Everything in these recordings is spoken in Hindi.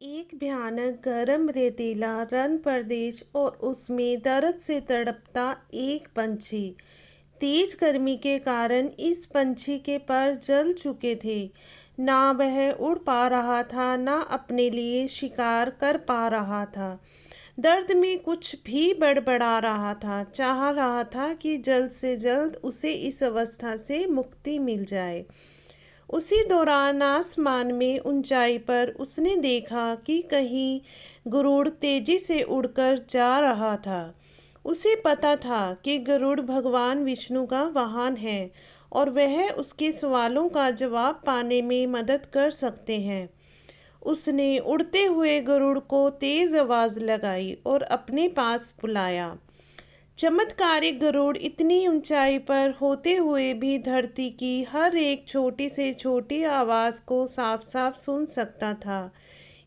एक भयानक गर्म रेतीला रण प्रदेश और उसमें दर्द से तड़पता एक पंछी। तेज गर्मी के कारण इस पंछी के पर जल चुके थे। ना वह उड़ पा रहा था, ना अपने लिए शिकार कर पा रहा था। दर्द में कुछ भी बड़बड़ा रहा था, चाह रहा था कि जल्द से जल्द उसे इस अवस्था से मुक्ति मिल जाए। उसी दौरान आसमान में ऊंचाई पर उसने देखा कि कहीं गरुड़ तेजी से उड़कर जा रहा था। उसे पता था कि गरुड़ भगवान विष्णु का वाहन है और वह उसके सवालों का जवाब पाने में मदद कर सकते हैं। उसने उड़ते हुए गरुड़ को तेज आवाज लगाई और अपने पास बुलाया। चमत्कारिक गरुड़ इतनी ऊंचाई पर होते हुए भी धरती की हर एक छोटी से छोटी आवाज को साफ साफ सुन सकता था।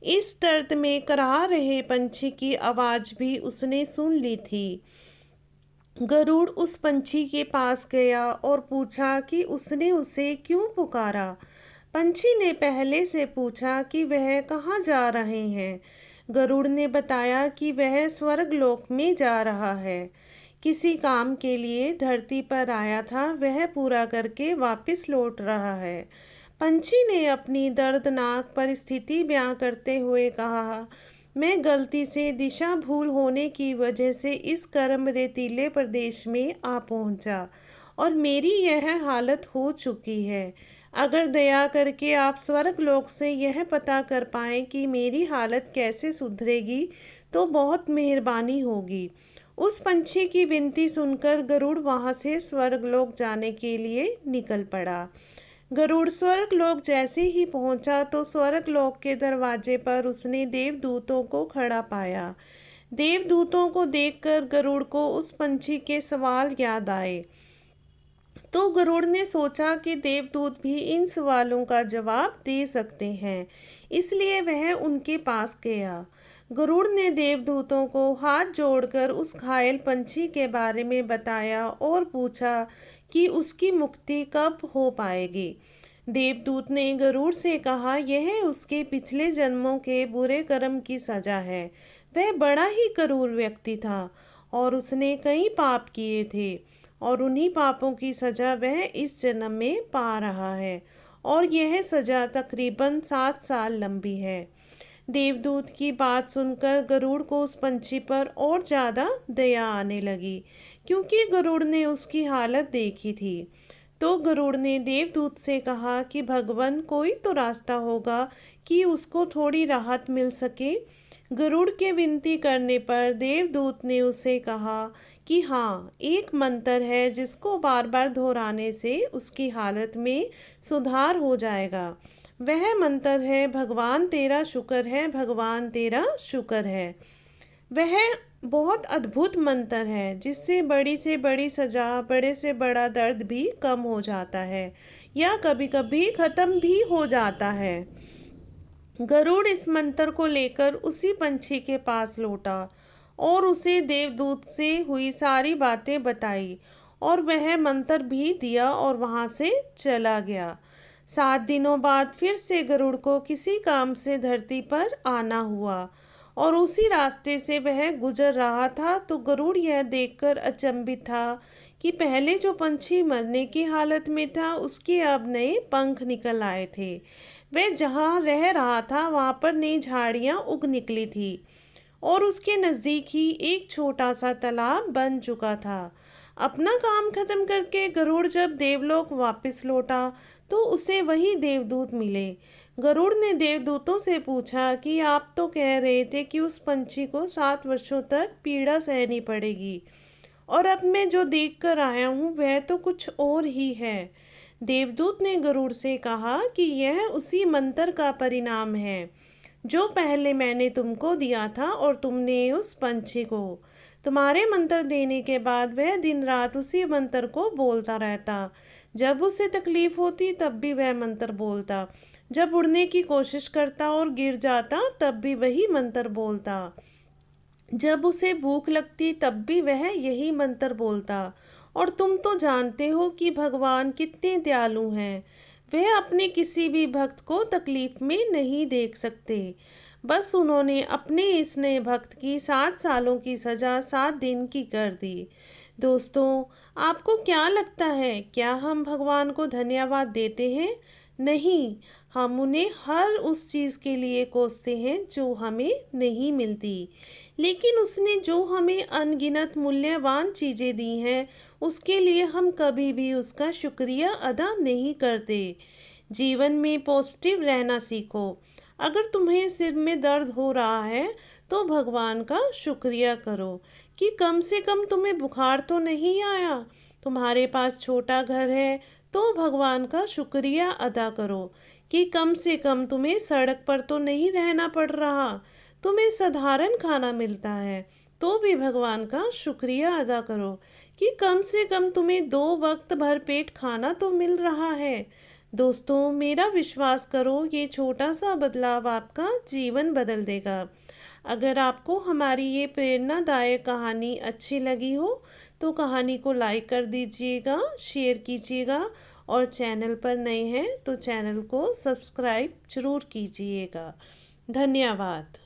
इस दर्द में कराह रहे पंछी की आवाज भी उसने सुन ली थी। गरुड़ उस पंछी के पास गया और पूछा कि उसने उसे क्यों पुकारा। पंछी ने पहले से पूछा कि वह कहाँ जा रहे हैं। गरुड़ ने बताया कि वह स्वर्गलोक में जा रहा है। किसी काम के लिए धरती पर आया था, वह पूरा करके वापस लौट रहा है। पंछी ने अपनी दर्दनाक परिस्थिति बयां करते हुए कहा, मैं गलती से दिशा भूल होने की वजह से इस गर्म रेतीले प्रदेश में आ पहुंचा और मेरी यह हालत हो चुकी है। अगर दया करके आप स्वर्गलोक से यह पता कर पाएं कि मेरी हालत कैसे सुधरेगी तो बहुत मेहरबानी होगी। उस पंछी की विनती सुनकर गरुड़ वहां से स्वर्गलोक जाने के लिए निकल पड़ा। गरुड़ स्वर्गलोक जैसे ही पहुंचा तो स्वर्गलोक के दरवाजे पर उसने देवदूतों को खड़ा पाया। देवदूतों को देखकर गरुड़ को उस पंछी के सवाल याद आए। तो गरुड़ ने सोचा कि देवदूत भी इन सवालों का जवाब दे सकते हैं, इसलिए वह उनके पास गया। गरुड़ ने देवदूतों को हाथ जोड़कर उस घायल पंछी के बारे में बताया और पूछा कि उसकी मुक्ति कब हो पाएगी। देवदूत ने गरुड़ से कहा, यह उसके पिछले जन्मों के बुरे कर्म की सजा है। वह बड़ा ही क्रूर व्यक्ति था और उसने कई पाप किए थे और उन्हीं पापों की सजा वह इस जन्म में पा रहा है और यह सजा तकरीबन 7 साल लंबी है। देवदूत की बात सुनकर गरुड़ को उस पंछी पर और ज़्यादा दया आने लगी, क्योंकि गरुड़ ने उसकी हालत देखी थी। तो गरुड़ ने देवदूत से कहा कि भगवान कोई तो रास्ता होगा कि उसको थोड़ी राहत मिल सके। गरुड़ के विनती करने पर देवदूत ने उसे कहा कि हाँ, एक मंत्र है जिसको बार बार दोहराने से उसकी हालत में सुधार हो जाएगा। वह मंत्र है, भगवान तेरा शुक्र है, भगवान तेरा शुक्र है। वह बहुत अद्भुत मंत्र है जिससे बड़ी से बड़ी सजा, बड़े से बड़ा दर्द भी कम हो जाता है या कभी कभी खत्म भी हो जाता है। गरुड़ इस मंत्र को लेकर उसी पंछी के पास लौटा और उसे देवदूत से हुई सारी बातें बताई और वह मंत्र भी दिया और वहां से चला गया। 7 दिनों बाद फिर से गरुड़ को किसी काम से धरती पर आना हुआ और उसी रास्ते से वह गुजर रहा था तो गरुड़ यह देखकर अचंभित था कि पहले जो पंछी मरने की हालत में था उसके अब नए पंख निकल आए थे। वह जहाँ रह रहा था वहाँ पर नई झाड़ियाँ उग निकली थी और उसके नज़दीक ही एक छोटा सा तालाब बन चुका था। अपना काम खत्म करके गरुड़ जब देवलोक वापस लौटा तो उसे वही देवदूत मिले। गरुड़ ने देवदूतों से पूछा कि आप तो कह रहे थे कि उस पंछी को 7 वर्षों तक पीड़ा सहनी पड़ेगी और अब मैं जो देख कर आया हूँ वह तो कुछ और ही है। देवदूत ने गरुड़ से कहा कि यह उसी मंत्र का परिणाम है जो पहले मैंने तुमको दिया था और तुमने उस पंछी को। तुम्हारे मंत्र देने के बाद वह दिन रात उसी मंत्र को बोलता रहता। जब उसे तकलीफ होती तब भी वह मंत्र बोलता, जब उड़ने की कोशिश करता और गिर जाता तब भी वही मंत्र बोलता, जब उसे भूख लगती तब भी वह यही मंत्र बोलता। और तुम तो जानते हो कि भगवान कितने दयालु हैं, वह अपने किसी भी भक्त को तकलीफ में नहीं देख सकते। बस उन्होंने अपने इस नए भक्त की 7 सालों की सज़ा 7 दिन की कर दी। दोस्तों, आपको क्या लगता है, क्या हम भगवान को धन्यवाद देते हैं? नहीं, हम उन्हें हर उस चीज़ के लिए कोसते हैं जो हमें नहीं मिलती। लेकिन उसने जो हमें अनगिनत मूल्यवान चीज़ें दी हैं, उसके लिए हम कभी भी उसका शुक्रिया अदा नहीं करते। जीवन में पॉजिटिव रहना सीखो। अगर तुम्हें सिर में दर्द हो रहा है, तो भगवान का शुक्रिया करो कि कम से कम तुम्हें बुखार तो नहीं आया। तुम्हारे पास छोटा घर है, तो भगवान का शुक्रिया अदा करो कि कम से कम तुम्हें सड़क पर तो नहीं रहना पड़ रहा। तुम्हें साधारण खाना मिलता है, तो भी भगवान का शुक्रिया अदा करो कि कम से कम तुम्हें 2 वक्त भर पेट खाना तो मिल रहा है। दोस्तों, मेरा विश्वास करो, ये छोटा सा बदलाव आपका जीवन बदल देगा। अगर आपको हमारी ये प्रेरणादायक कहानी अच्छी लगी हो, तो कहानी को लाइक कर दीजिएगा, शेयर कीजिएगा और चैनल पर नए हैं तो चैनल को सब्सक्राइब जरूर कीजिएगा। धन्यवाद।